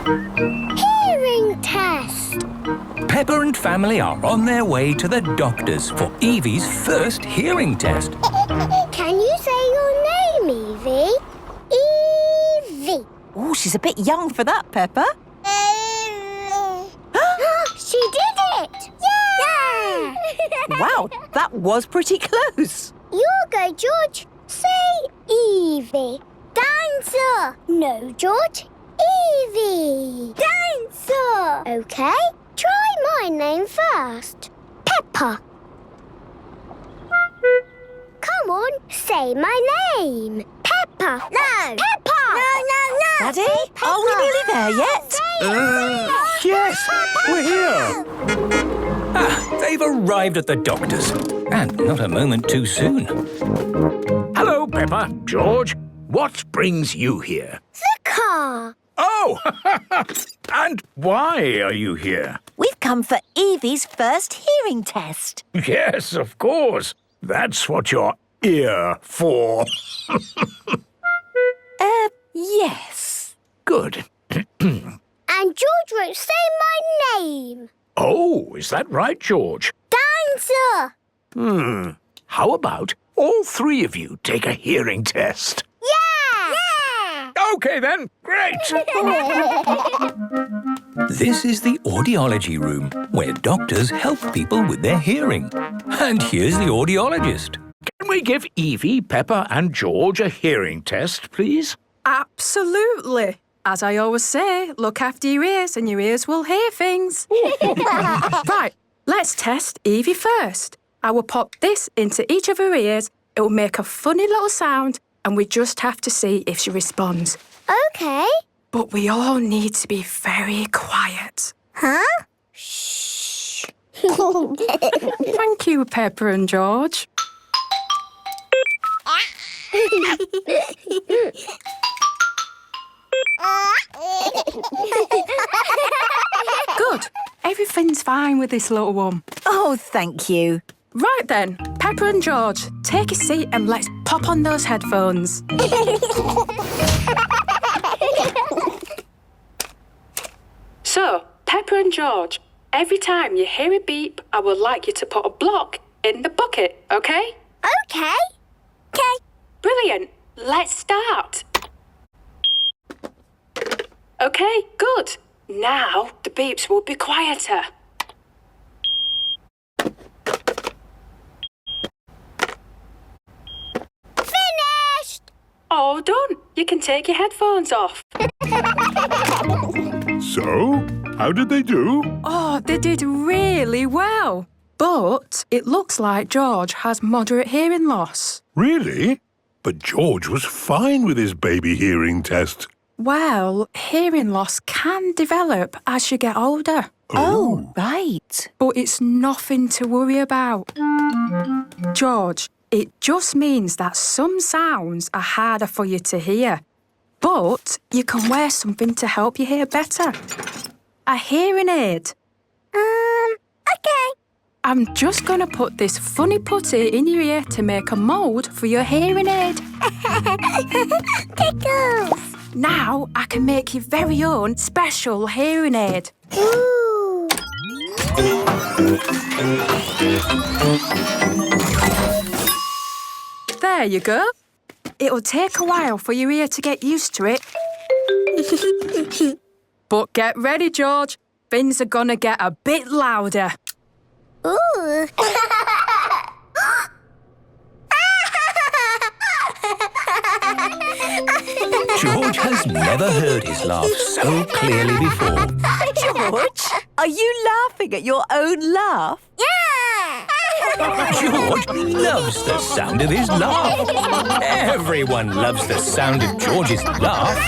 Hearing test. Peppa and family are on their way to the doctor's for Evie's first hearing test. Can you say your name, Evie? Evie. Oh, she's a bit young for that, Peppa. She did it! Yeah! Wow, that was pretty close. Your go, George. Say Evie. Dinosaur. No, George. Evie. Dinosaur. OK. Try my name first. Peppa. Come on, say my name. Peppa. No. Peppa. No. Daddy, are we nearly there yet? Yes, we're here. They've arrived at the doctor's, and not a moment too soon. Hello, Peppa. George, what brings you here? The car. Oh! And why are you here? We've come for Evie's first hearing test. Yes, of course. That's what you're here for. Yes. Good. And George won't say my name. Oh, is that right, George? Dinosaur. How about all three of you take a hearing test? Yeah. OK, then. Great. This is the audiology room, where doctors help people with their hearing. And here's the audiologist. Can we give Evie, Peppa and George a hearing test, please? Absolutely. As I always say, look after your ears and your ears will hear things. Right, let's test Evie first. I will pop this into each of her ears. It will make a funny little sound and we just have to see if she responds. OK. But we all need to be very quiet. Huh? Shh. Thank you, Peppa and George. Good. Everything's fine with this little one. Oh, thank you. Right then, Peppa and George, take a seat and let's pop on those headphones. So, Peppa and George, every time you hear a beep, I would like you to put a block in the bucket, OK? OK. Brilliant. Let's start. OK, good. Now the beeps will be quieter. Finished. All done. You can take your headphones off. So, how did they do? Oh, they did really well. But it looks like George has moderate hearing loss. Really? But George was fine with his baby hearing test. Well, hearing loss can develop as you get older. Oh, right. But it's nothing to worry about. George, it just means that some sounds are harder for you to hear. But you can wear something to help you hear better. A hearing aid. OK. I'm just going to put this funny putty in your ear to make a mould for your hearing aid. Tickles. Now I can make your very own special hearing aid. Ooh. There you go. It'll take a while for your ear to get used to it. But get ready, George. Things are going to get a bit louder. Ooh. George has never heard his laugh so clearly before. George, are you laughing at your own laugh? Yeah. George loves the sound of his laugh. Everyone loves the sound of George's laugh.